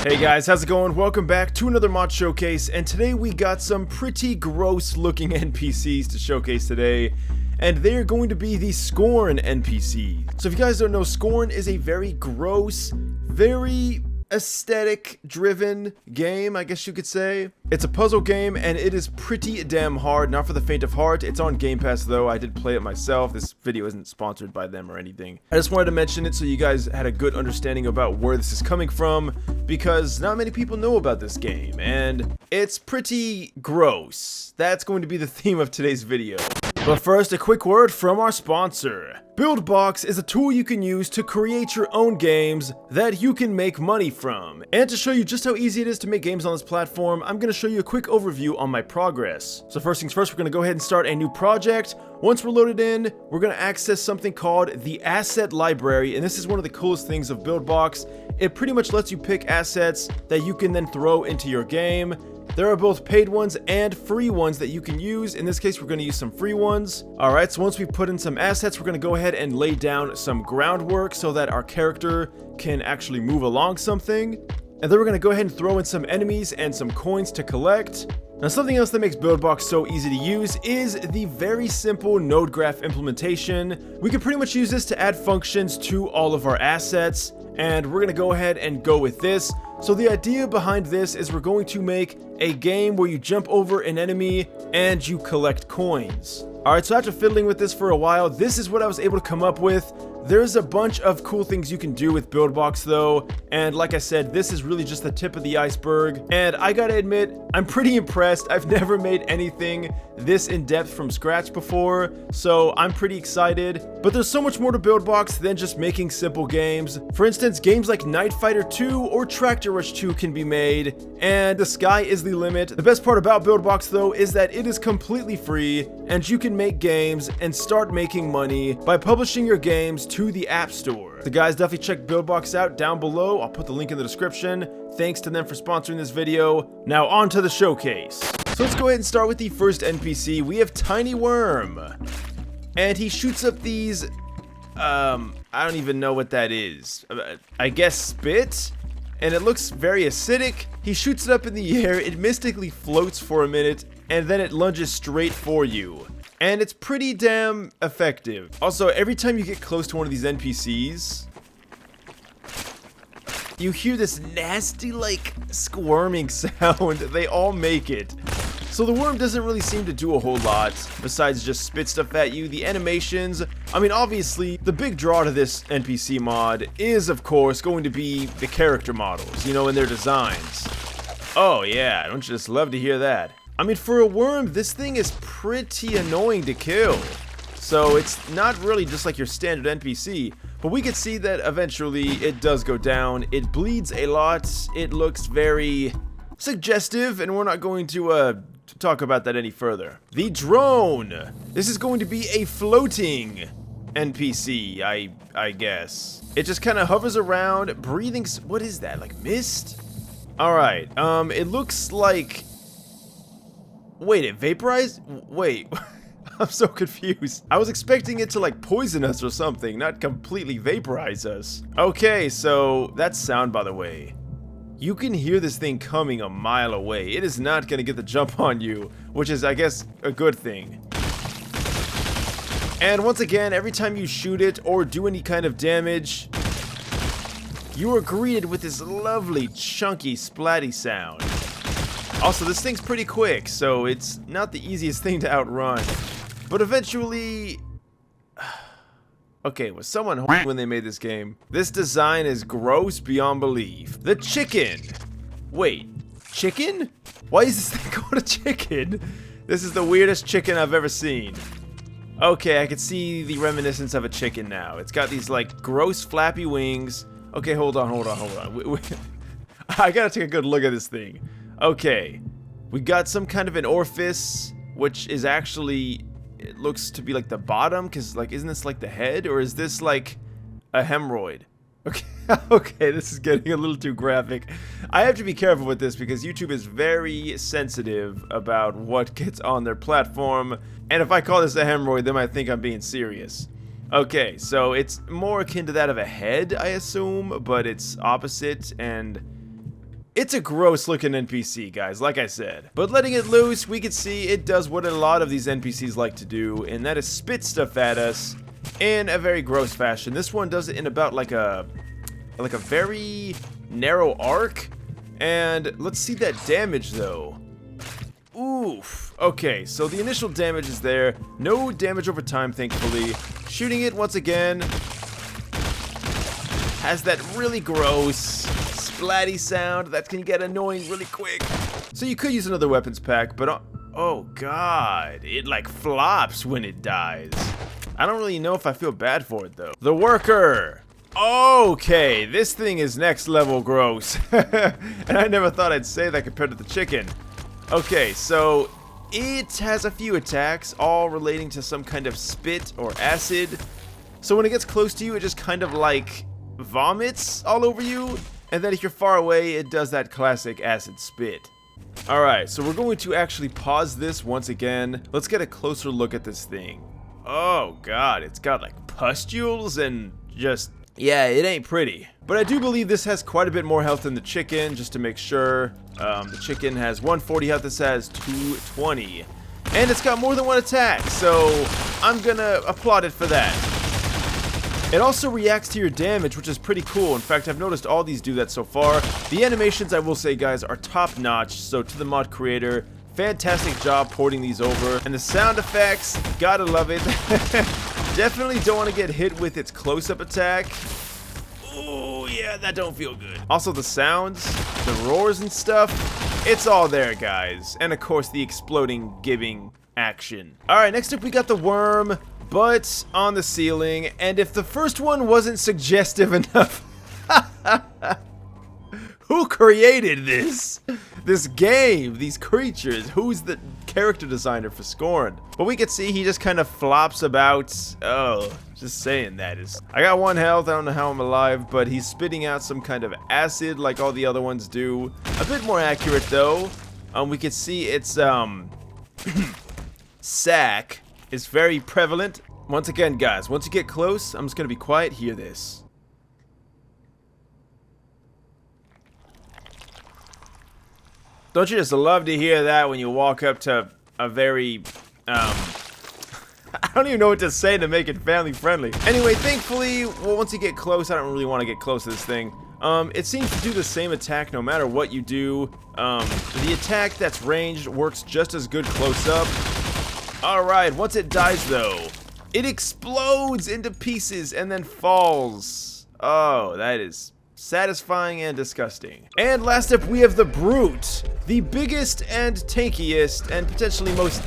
Hey guys, how's it going? Welcome back to another mod showcase, and today we got some pretty gross looking NPCs to showcase today, and they're going to be the Scorn NPC. So if you guys don't know, Scorn is a very gross, very aesthetic driven game, I guess you could say. It's a puzzle game and it is pretty damn hard, not for the faint of heart. It's on Game Pass though. I did play it myself. This video isn't sponsored by them or anything. I just wanted to mention it so you guys had a good understanding about where this is coming from, because not many people know about this game and it's pretty gross. That's going to be the theme of today's video. But first, a quick word from our sponsor. Buildbox is a tool you can use to create your own games that you can make money from. And to show you just how easy it is to make games on this platform, I'm going to show you a quick overview on my progress. So first things first, we're going to go ahead and start a new project. Once we're loaded in, we're going to access something called the Asset Library, and this is one of the coolest things of Buildbox. It pretty much lets you pick assets that you can then throw into your game. There are both paid ones and free ones that you can use. In this case, we're going to use some free ones. Alright, so once we put in some assets, we're going to go ahead and lay down some groundwork so that our character can actually move along something. And then we're going to go ahead and throw in some enemies and some coins to collect. Now, something else that makes Buildbox so easy to use is the very simple node graph implementation. We can pretty much use this to add functions to all of our assets, and we're going to go ahead and go with this. So the idea behind this is we're going to make a game where you jump over an enemy and you collect coins. Alright, so after fiddling with this for a while, this is what I was able to come up with. There's a bunch of cool things you can do with Buildbox though, and like I said, this is really just the tip of the iceberg, and I gotta admit, I'm pretty impressed. I've never made anything this in-depth from scratch before, so I'm pretty excited. But there's so much more to Buildbox than just making simple games. For instance, games like Night Fighter 2 or Tractor Rush 2 can be made, and the sky is the limit. The best part about Buildbox though is that it is completely free, and you can make games and start making money by publishing your games to the App Store. So guys, definitely check Buildbox out down below. I'll put the link in the description. Thanks to them for sponsoring this video. Now on to the showcase. So let's go ahead and start with the first NPC. We have Tiny Worm, and he shoots up these, I don't even know what that is. I guess spit? And it looks very acidic. He shoots it up in the air, it mystically floats for a minute, and then it lunges straight for you. And it's pretty damn effective. Also, every time you get close to one of these NPCs, you hear this nasty, like, squirming sound. They all make it. So the worm doesn't really seem to do a whole lot, besides just spit stuff at you. The animations, I mean, obviously, the big draw to this NPC mod is, of course, going to be the character models, you know, and their designs. Oh yeah, don't you just love to hear that? I mean, for a worm, this thing is pretty annoying to kill. So it's not really just like your standard NPC, but we can see that eventually it does go down. It bleeds a lot. It looks very suggestive, and we're not going to talk about that any further. The drone. This is going to be a floating NPC, I guess. It just kind of hovers around, breathing. What is that? Like mist? All right. It looks like. Wait, it vaporized? Wait, I'm so confused. I was expecting it to like poison us or something, not completely vaporize us. Okay, so that's sound, by the way. You can hear this thing coming a mile away. It is not gonna get the jump on you, which is, I guess, a good thing. And once again, every time you shoot it or do any kind of damage, you are greeted with this lovely, chunky, splatty sound. Also, this thing's pretty quick, so it's not the easiest thing to outrun. But eventually. Okay, was someone when they made this game? This design is gross beyond belief. The chicken! Wait, chicken? Why is this thing called a chicken? This is the weirdest chicken I've ever seen. Okay, I can see the reminiscence of a chicken now. It's got these, like, gross flappy wings. Okay, hold on. I gotta take a good look at this thing. Okay, we got some kind of an orifice, which is actually, it looks to be like the bottom, because, like, isn't this like the head, or is this like a hemorrhoid? Okay, okay, this is getting a little too graphic. I have to be careful with this because YouTube is very sensitive about what gets on their platform, and if I call this a hemorrhoid, they might think I'm being serious. Okay, so it's more akin to that of a head, I assume, but it's opposite, and It's a gross looking NPC, guys, like I said. But letting it loose, we can see it does what a lot of these NPCs like to do, and that is spit stuff at us in a very gross fashion. This one does it in about like a very narrow arc. And let's see that damage though. Oof. Okay, so the initial damage is there. No damage over time, thankfully. Shooting it once again has that really gross splatty sound that can get annoying really quick. So you could use another weapons pack, but oh god, it like flops when it dies. I don't really know if I feel bad for it though. The worker. Okay, this thing is next level gross. And I never thought I'd say that compared to the chicken. Okay, so it has a few attacks, all relating to some kind of spit or acid. So when it gets close to you, it just kind of like vomits all over you. And then if you're far away, it does that classic acid spit. Alright, so we're going to actually pause this once again. Let's get a closer look at this thing. Oh god, it's got like pustules and just... yeah, it ain't pretty. But I do believe this has quite a bit more health than the chicken, just to make sure. The chicken has 140 health, this has 220. And it's got more than one attack, so I'm gonna applaud it for that. It also reacts to your damage, which is pretty cool. In fact, I've noticed all these do that so far. The animations, I will say, guys, are top-notch, so to the mod creator, fantastic job porting these over. And the sound effects, gotta love it. Definitely don't want to get hit with its close-up attack. Ooh, yeah, that don't feel good. Also, the sounds, the roars and stuff, it's all there, guys. And, of course, the exploding, giving action. Alright, next up we got the worm, but on the ceiling. And if the first one wasn't suggestive enough... Who created this game, these creatures? Who's the character designer for Scorn? But we can see he just kind of flops about. Oh, just saying that is. I got 1 health, I don't know how I'm alive, but he's spitting out some kind of acid like all the other ones do. A bit more accurate though. We can see its sack is very prevalent. Once again, guys, once you get close, I'm just gonna be quiet, hear this. Don't you just love to hear that when you walk up to a very, I don't even know what to say to make it family friendly. Anyway, thankfully, well, once you get close, I don't really want to get close to this thing. It seems to do the same attack no matter what you do. The attack that's ranged works just as good close up. Alright, once it dies though, it explodes into pieces and then falls. Oh, that is satisfying and disgusting. And last up we have the Brute, the biggest and tankiest and potentially most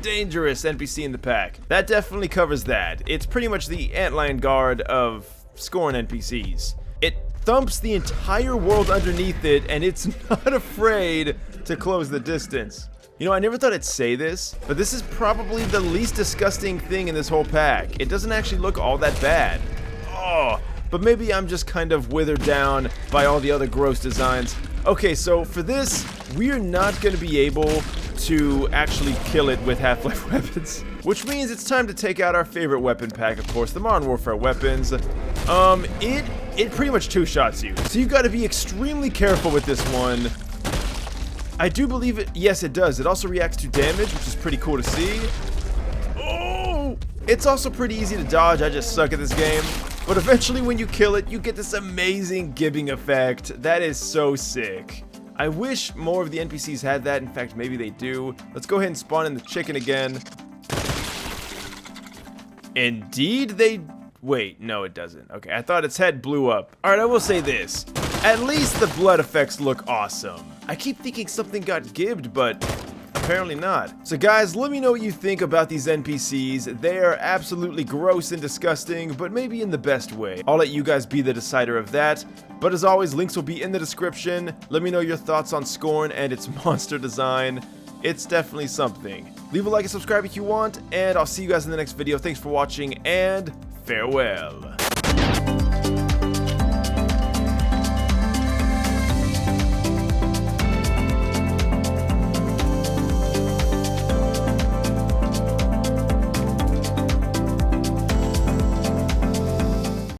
dangerous NPC in the pack. That definitely covers that. It's pretty much the antlion guard of Scorn NPCs. It thumps the entire world underneath it and it's not afraid to close the distance. You know, I never thought I'd say this, but this is probably the least disgusting thing in this whole pack. It doesn't actually look all that bad. Oh, but maybe I'm just kind of withered down by all the other gross designs. Okay, so for this, we're not going to be able to actually kill it with Half-Life weapons. Which means it's time to take out our favorite weapon pack, of course, the Modern Warfare weapons. It pretty much two-shots you. So you've got to be extremely careful with this one. I do believe it, yes it does. It also reacts to damage, which is pretty cool to see. Oh! It's also pretty easy to dodge, I just suck at this game. But eventually when you kill it, you get this amazing gibbing effect. That is so sick. I wish more of the NPCs had that. In fact, maybe they do. Let's go ahead and spawn in the chicken again. Indeed they... Wait, no it doesn't. Okay, I thought its head blew up. Alright, I will say this. At least the blood effects look awesome. I keep thinking something got gibbed, but apparently not. So guys, let me know what you think about these NPCs. They are absolutely gross and disgusting, but maybe in the best way. I'll let you guys be the decider of that. But as always, links will be in the description. Let me know your thoughts on Scorn and its monster design. It's definitely something. Leave a like and subscribe if you want, and I'll see you guys in the next video. Thanks for watching, and farewell.